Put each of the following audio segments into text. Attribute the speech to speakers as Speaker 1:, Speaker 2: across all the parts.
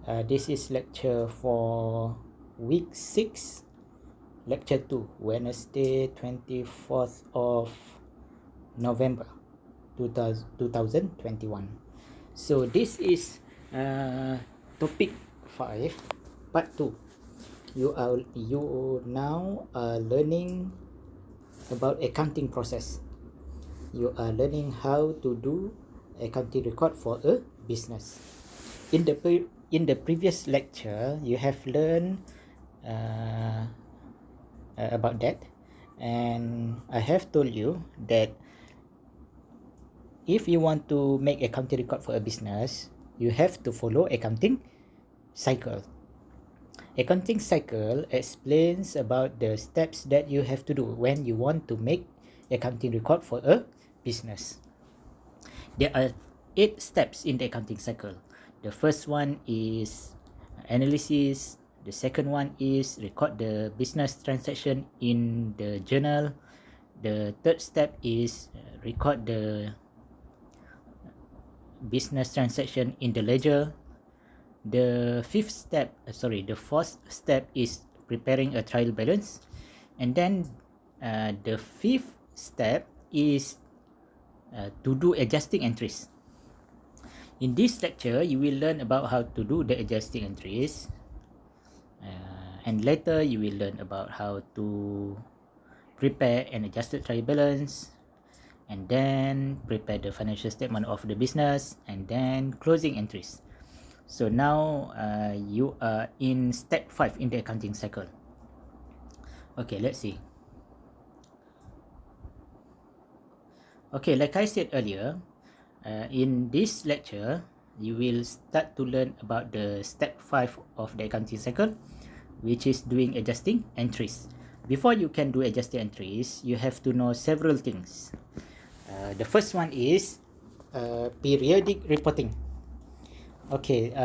Speaker 1: This is lecture for week 6, lecture 2, Wednesday 24th of November 2021. So this is topic 5, part 2. You now are learning about accounting process. You are learning how to do accounting record for a business. In the previous lecture, you have learned about that, and I have told you that if you want to make accounting record for a business, you have to follow accounting cycle. Accounting cycle explains about the steps that you have to do when you want to make accounting record for a business. There are 8 steps in the accounting cycle. The first one is analysis. The second one is record the business transaction in the journal. The third step is record the business transaction in the ledger. The fourth step is preparing a trial balance. And then the fifth step is to do adjusting entries. In this lecture, you will learn about how to do the adjusting entries, and later you will learn about how to prepare an adjusted trial balance, and then prepare the financial statement of the business, and then closing entries. So now you are in step 5 in the accounting cycle. Okay, let's see. Okay, like I said earlier, in this lecture, you will start to learn about the step 5 of the accounting cycle, which is doing adjusting entries. Before you can do adjusting entries, you have to know several things. The first one is periodic reporting. Okay,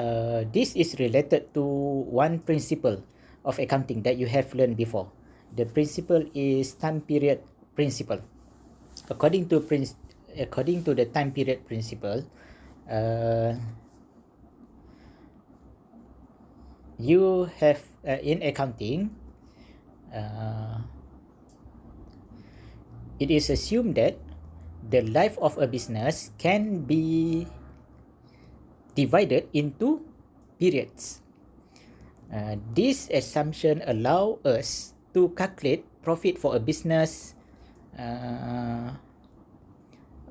Speaker 1: this is related to one principle of accounting that you have learned before. The principle is time period principle. According to the time period principle, you have in accounting, it is assumed that the life of a business can be divided into periods. This assumption allows us to calculate profit for a business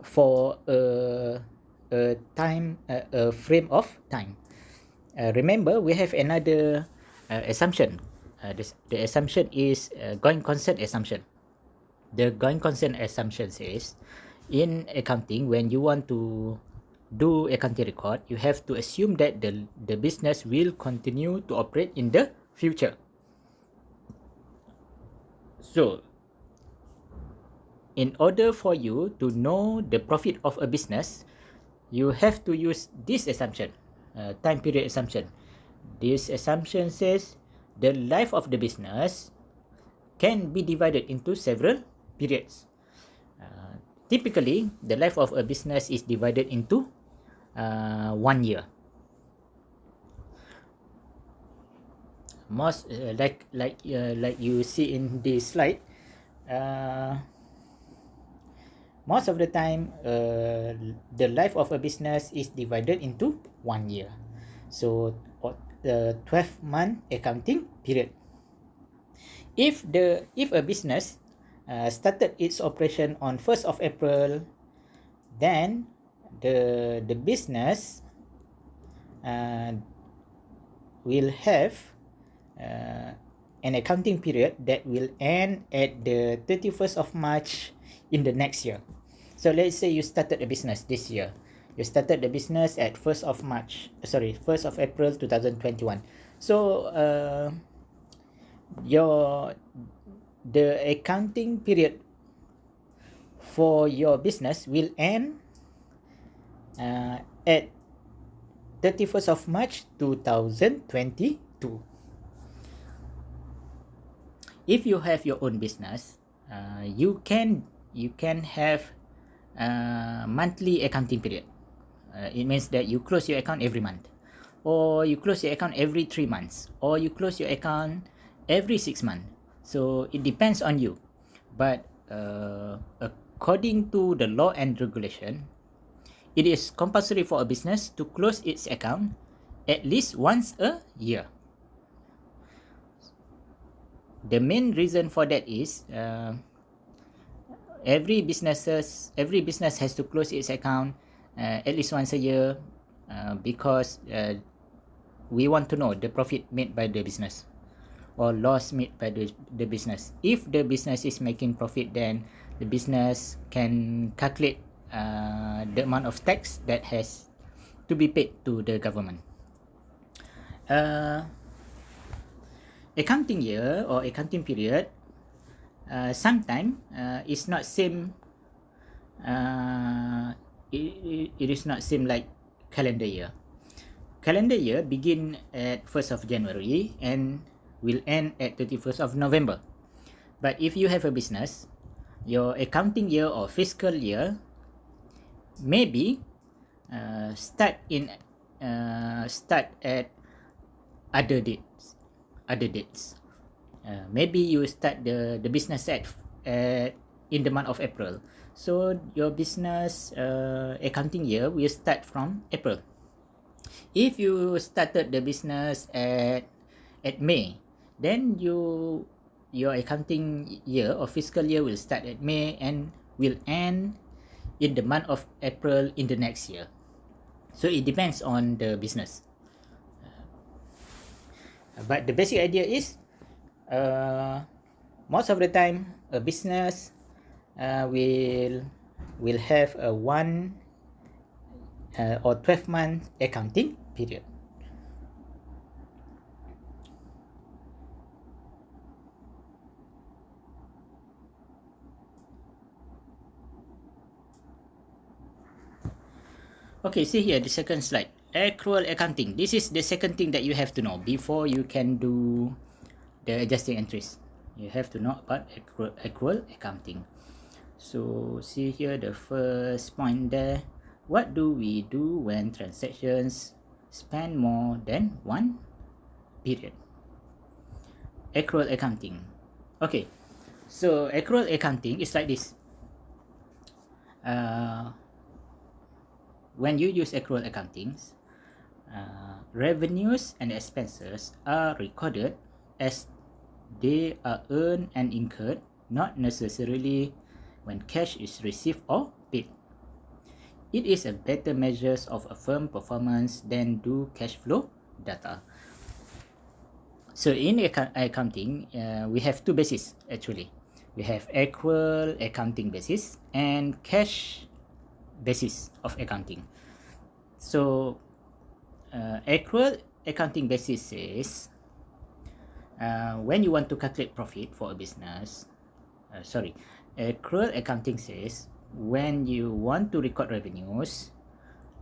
Speaker 1: for a frame of time. Remember, we have another assumption. The assumption is going concern assumption. The going concern assumption says, in accounting, when you want to do accounting record, you have to assume that the business will continue to operate in the future. So, in order for you to know the profit of a business, you have to use this assumption, time period assumption. This assumption says the life of the business can be divided into several periods. Typically, the life of a business is divided into 1 year. Most like you see in this slide, most of the time the life of a business is divided into 1 year. So the 12-month accounting period. If a business started its operation on 1st of April, then the business will have an accounting period that will end at the 31st of March in the next year. So let's say you started a business this year. You started the business at 1st of April 2021. So the accounting period for your business will end at 31st of March 2022. If you have your own business, you can have monthly accounting period. It means that you close your account every month. or you close your account every 3 months, or you close your account every 6 months. So it depends on you. But according to the law and regulation, it is compulsory for a business to close its account at least once a year. The main reason for that is every business has to close its account at least once a year, because we want to know the profit made by the business or loss made by the business. If the business is making profit, then the business can calculate the amount of tax that has to be paid to the government. Accounting year or accounting period sometimes is not same. It is not same like calendar year. Calendar year begin at 1st of January and will end at 31st of November. But if you have a business, your accounting year or fiscal year maybe start at other dates. Maybe you start the business at in the month of April. So your business accounting year will start from April. If you started the business at May, then your accounting year or fiscal year will start at May and will end in the month of April in the next year. So it depends on the business. But the basic idea is most of the time a business will have a 1 or 12-month accounting period. Okay, see here the second slide. Accrual accounting. This is the second thing that you have to know before you can do the adjusting entries. You have to know about accrual accounting. So see here the first point there. What do we do when transactions span more than one period? Accrual accounting. Okay, so accrual accounting is like this. When you use accrual accounting, revenues and expenses are recorded as they are earned and incurred, not necessarily when cash is received or paid. It is a better measure of a firm performance than do cash flow data. So in accounting, we have two bases actually. We have accrual accounting basis and cash basis of accounting. So accrual accounting basis says when you want to calculate profit for a business, accrual accounting says when you want to record revenues,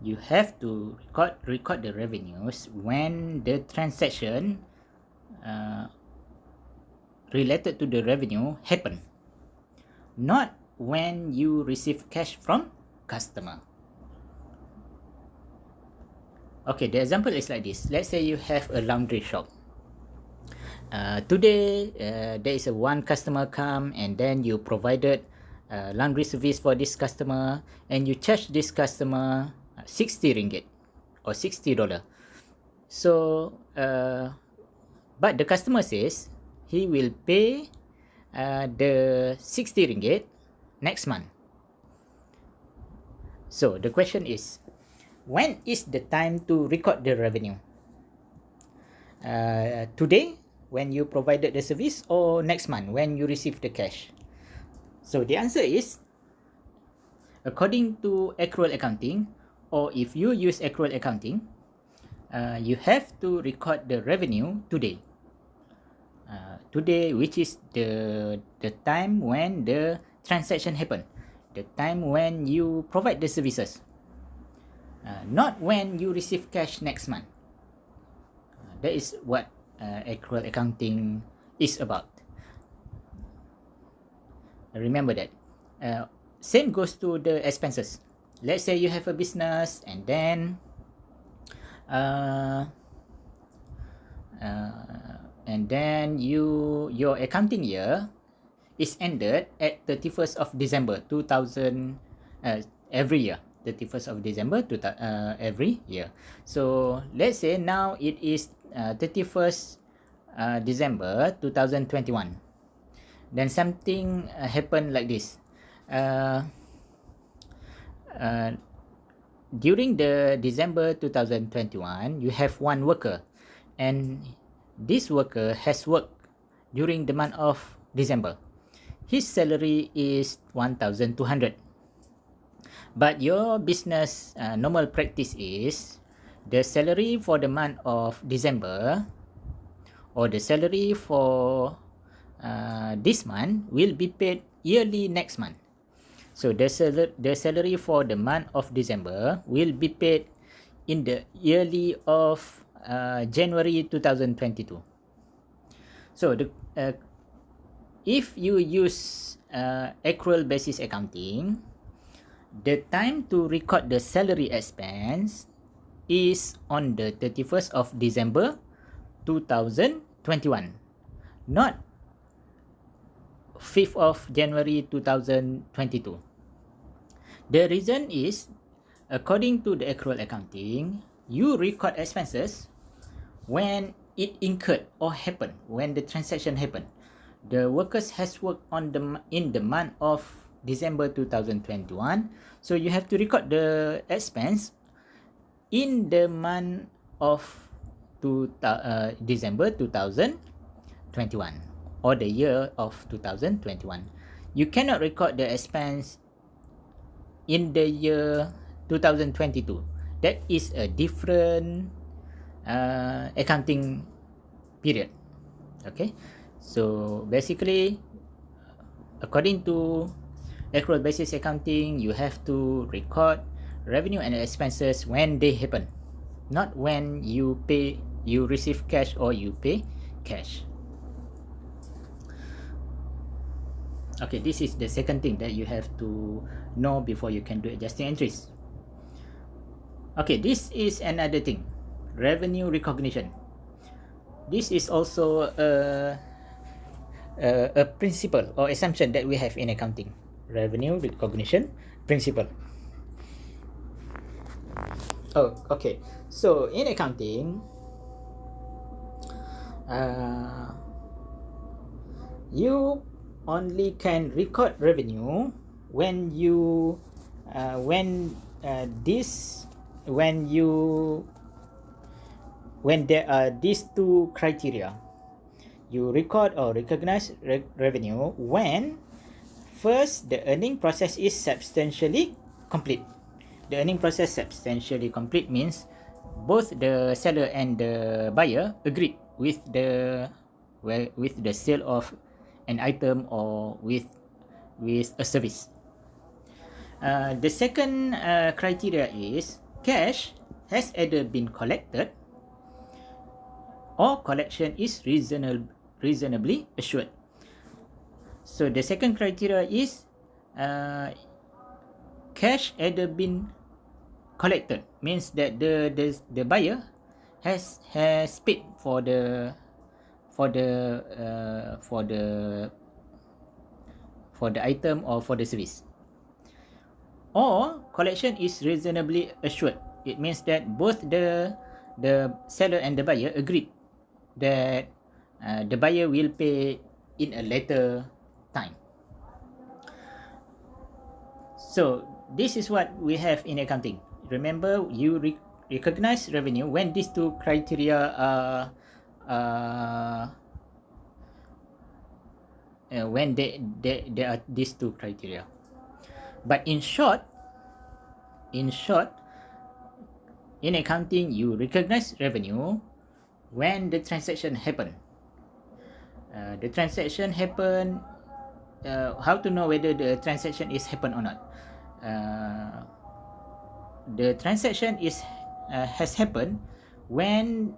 Speaker 1: you have to record the revenues when the transaction related to the revenue happen, not when you receive cash from customer. Okay, the example is like this. Let's say you have a laundry shop. Today there is one customer come and then you provided laundry service for this customer and you charge this customer 60 ringgit or $60. So but the customer says he will pay the 60 ringgit next month. So the question is, when is the time to record the revenue? Today when you provided the service, or next month when you receive the cash? So the answer is, according to accrual accounting, or if you use accrual accounting, you have to record the revenue today. Today, which is the time when the transaction happen, the time when you provide the services, not when you receive cash next month. That is what accrual accounting is about. Remember that. Same goes to the expenses. Let's say you have a business and then uh, and then your accounting year is ended at 31st of December 2000, every year, 31st of December every year. So let's say now it is 31st December 2021. Then something happened like this. uh, uh, During the December 2021, you have one worker, and this worker has worked during the month of December. His salary is 1,200. But your business normal practice is the salary for the month of December, or the salary for this month, will be paid yearly next month. So the salary for the month of December will be paid in the yearly of January 2022. So if you use accrual basis accounting, the time to record the salary expense is on the 31st of December 2021, not 5th of January 2022. The reason is, according to the accrual accounting, you record expenses when it incurred or happened, when the transaction happened. The workers has worked in the month of December 2021, so you have to record the expense in the month of December 2021, or the year of 2021. You cannot record the expense in the year 2022. That is a different accounting period. Okay, so basically, according to accrual basis accounting, you have to record revenue and expenses when they happen, not when you receive cash or you pay cash. Okay, this is the second thing that you have to know before you can do adjusting entries. Okay, this is another thing, revenue recognition. This is also a principle or assumption that we have in accounting. Revenue recognition principle. Oh, okay. So in accounting, you only can record revenue when there are these two criteria. You record or recognize revenue when, first, the earning process is substantially complete. The earning process substantially complete means both the seller and the buyer agreed with the sale of an item or with a service. The second criteria is cash has either been collected or collection is reasonably assured. So the second criteria is cash either been collected, means that the buyer has paid for the item or for the service, or collection is reasonably assured. It means that both the seller and the buyer agreed that the buyer will pay in a later time. So this is what we have in accounting. Remember, you recognize revenue when these two criteria are when there are these two criteria. But in short, in accounting, you recognize revenue when the transaction happen. The transaction happen. How to know whether the transaction is happen or not? The transaction has happened when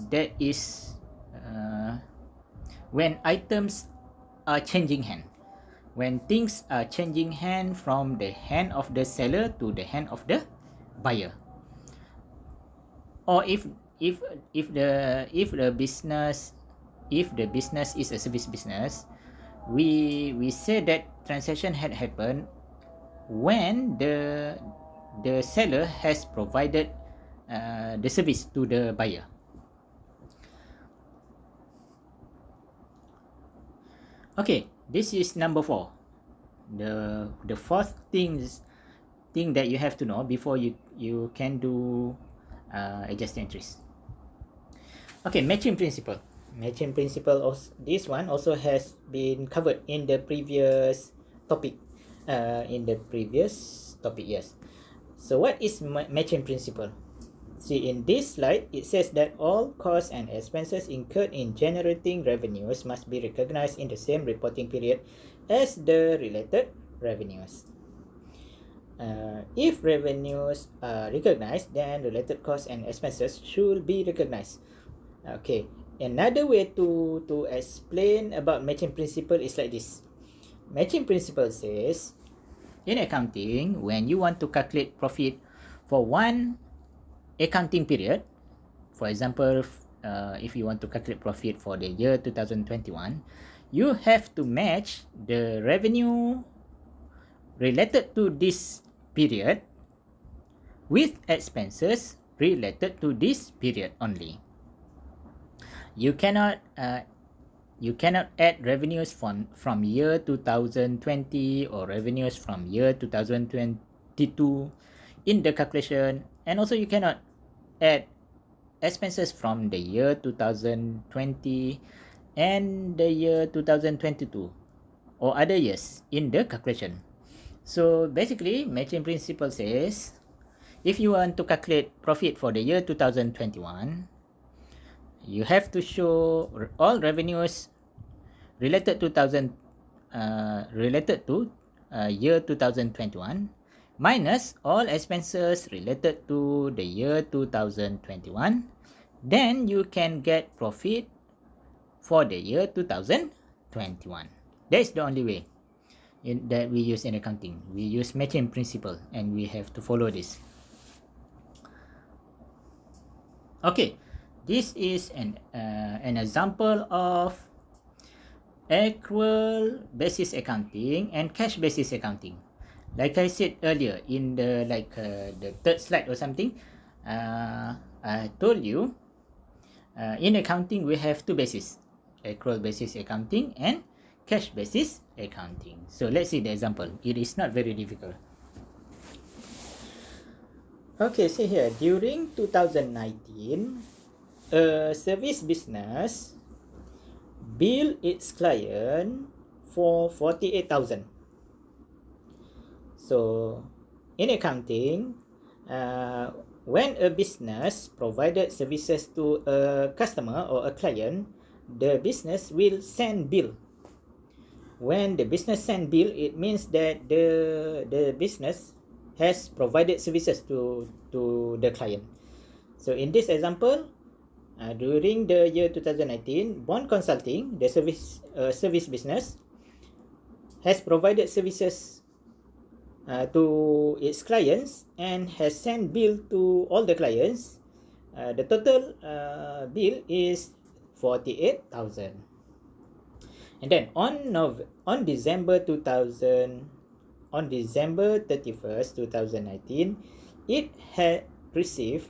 Speaker 1: there is when items are changing hand, when things are changing hand from the hand of the seller to the hand of the buyer. or if the business is a service business, we say that transaction had happened when the seller has provided the service to the buyer. Okay, this is number 4. The fourth thing that you have to know before you can do adjust entries. Okay, matching principle. Matching principle of this one also has been covered in the previous topic. Yes. So what is matching principle? See, in this slide, it says that all costs and expenses incurred in generating revenues must be recognized in the same reporting period as the related revenues. If revenues are recognized, then related costs and expenses should be recognized. Okay, another way to explain about matching principle is like this. Matching principle says, in accounting, when you want to calculate profit for one accounting period, for example, if you want to calculate profit for the year 2021, you have to match the revenue related to this period with expenses related to this period only. You cannot add revenues from year 2020 or revenues from year 2022 in the calculation, and also you cannot add expenses from the year 2020 and the year 2022 or other years in the calculation. So basically, matching principle says, if you want to calculate profit for the year 2021, you have to show all revenues related to year 2021 minus all expenses related to the year 2021. Then you can get profit for the year 2021. That's the only way that we use in accounting. We use matching principle, and we have to follow this. Okay, this is an example of accrual basis accounting and cash basis accounting. Like I said earlier in the the third slide or something, I told you in accounting we have two bases: accrual basis accounting and cash basis accounting. So let's see the example. It is not very difficult. Okay, see here. During 2019, a service business billed its client for 48,000. So, in accounting, when a business provided services to a customer or a client, the business will send bill. When the business send bill, it means that the business has provided services to the client. So in this example, during the year 2019, Bond Consulting, the service business, has provided services to its clients and has sent bill to all the clients. The total bill is 48,000. And then on December 31st, 2019, it had received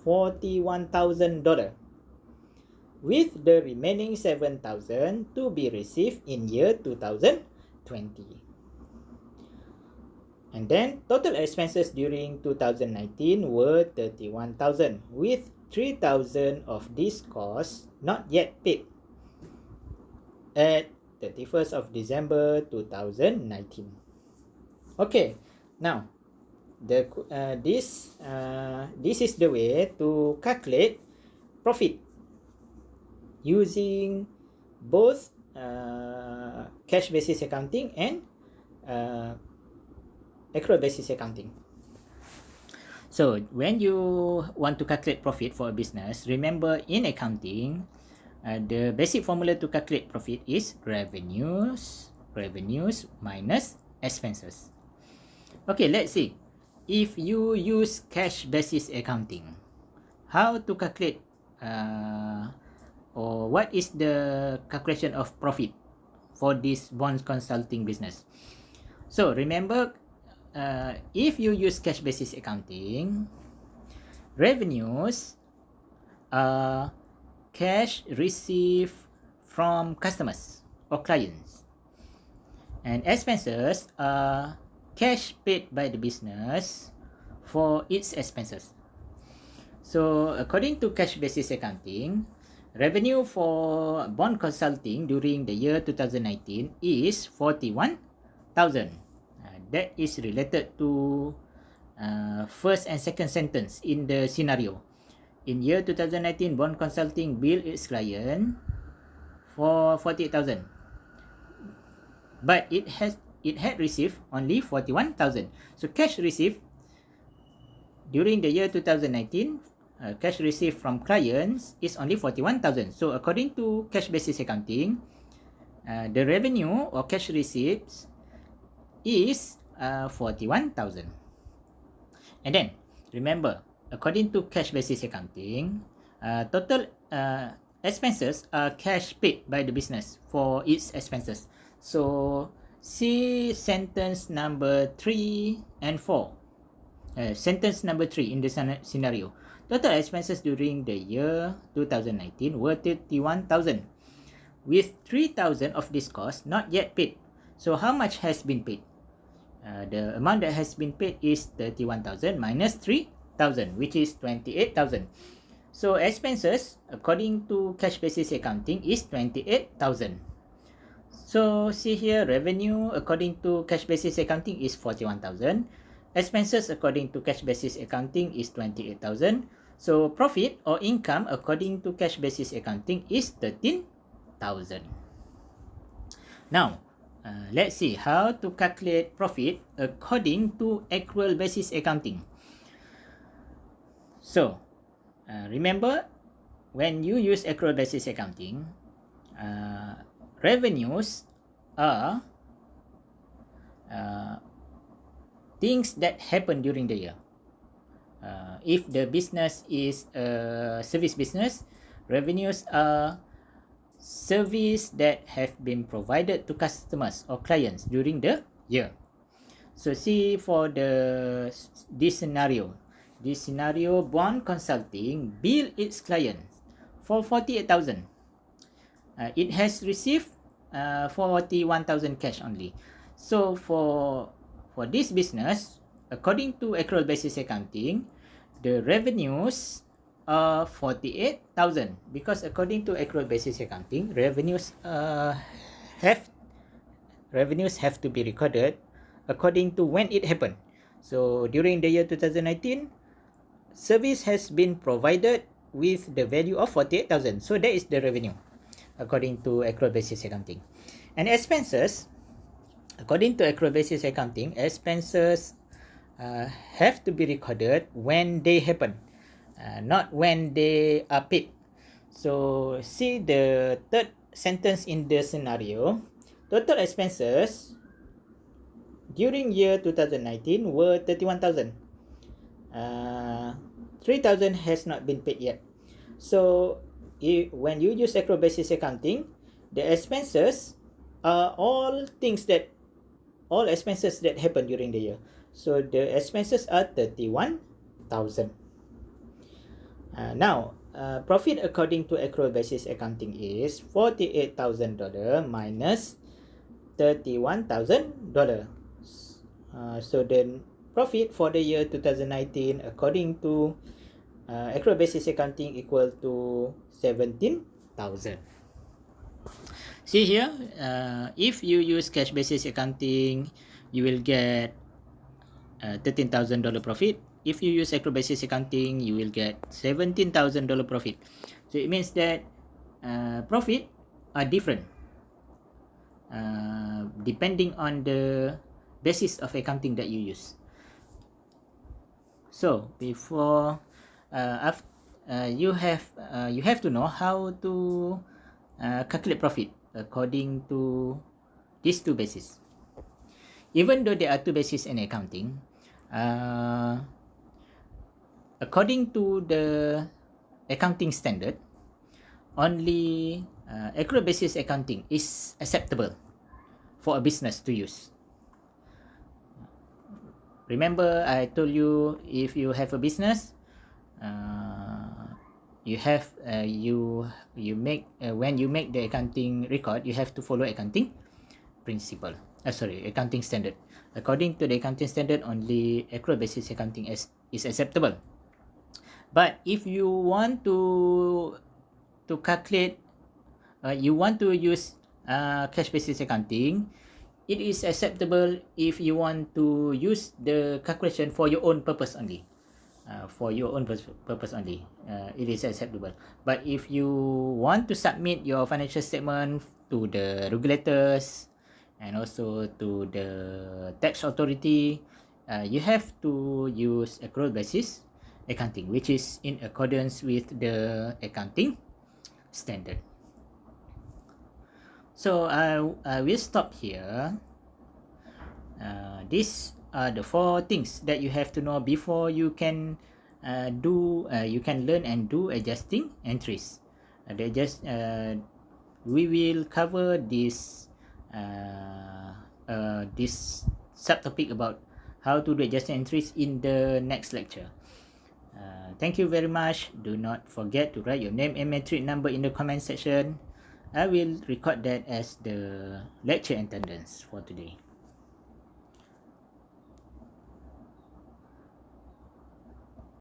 Speaker 1: $41,000, with the remaining 7,000 to be received in year 2020. And then total expenses during 2019 were 31,000, with 3,000 of these costs not yet paid at 31st of December 2019. Okay, now this is the way to calculate profit using both cash basis accounting and accrual basis accounting. So when you want to calculate profit for a business, remember in accounting, the basic formula to calculate profit is revenues minus expenses. Okay, let's see. If you use cash basis accounting, how to calculate or what is the calculation of profit for this bond consulting business. So remember, if you use cash basis accounting, revenues are cash received from customers or clients, and expenses are cash paid by the business for its expenses. So according to cash basis accounting, revenue for bond consulting during the year 2019 is 41,000. That is related to first and second sentence in the scenario. In year 2019, bond consulting billed its client for 48,000, but it had received only 41,000. So cash received during the year 2019, cash received from clients is only 41,000. So according to cash basis accounting, the revenue or cash receipts is 41,000. And then remember, according to cash basis accounting, total expenses are cash paid by the business for its expenses. So see sentence number 3 and 4. Sentence number 3 in the scenario. Total expenses during the year 2019 were 31,000, with 3,000 of this cost not yet paid. So how much has been paid? The amount that has been paid is 31,000 minus 3,000, which is 28,000. So expenses according to cash basis accounting is 28,000. So see here, revenue according to cash basis accounting is 41,000. Expenses according to cash basis accounting is 28,000. So profit or income according to cash basis accounting is 13,000. Now, let's see how to calculate profit according to accrual basis accounting. So, remember, when you use accrual basis accounting, revenues are things that happen during the year. If the business is a service business, revenues are service that have been provided to customers or clients during the year. So see for this scenario, bond consulting bill its clients for 48,000. It has received 41,000 cash only. So for this business, according to accrual basis accounting, the revenues are 48,000, because according to accrual basis accounting, revenues have to be recorded according to when it happened. So during the year 2019, service has been provided with the value of 48,000. So that is the revenue according to accrual basis accounting. And expenses, according to accrual basis accounting, expenses have to be recorded when they happen, not when they are paid. So see the third sentence in the scenario. Total expenses during year 2019 were 31,000. 3,000 has not been paid yet. So when you use accrual basis accounting, the expenses are all expenses that happen during the year. So the expenses are 31,000. Now, profit according to accrual basis accounting is $48,000 minus $31,000. So the profit for the year 2019 according to accrual basis accounting equal to 17,000. See here, if you use cash basis accounting, you will get $13,000 profit. If you use accrual basis accounting, you will get $17,000 profit. So it means that profit are different depending on the basis of accounting that you use. So before you have to know how to calculate profit according to these two bases. Even though there are two bases in accounting, according to the accounting standard, only accrual basis accounting is acceptable for a business to use. Remember, I told you if you have a business, you have you make when you make the accounting record, you have to follow accounting principle. Accounting standard. According to the accounting standard, only accrual basis accounting is acceptable. But if you want to calculate, you want to use cash basis accounting, it is acceptable if you want to use the calculation for your own purpose only. It is acceptable. But if you want to submit your financial statement to the regulators and also to the tax authority, you have to use accrual basis accounting, which is in accordance with the accounting standard. So I will stop here. These are the 4 things that you have to know before you can you can learn and do adjusting entries. We will cover this subtopic about how to do adjusting entries in the next lecture. Thank you very much. Do not forget to write your name and metric number in the comment section. I will record that as the lecture attendance for today.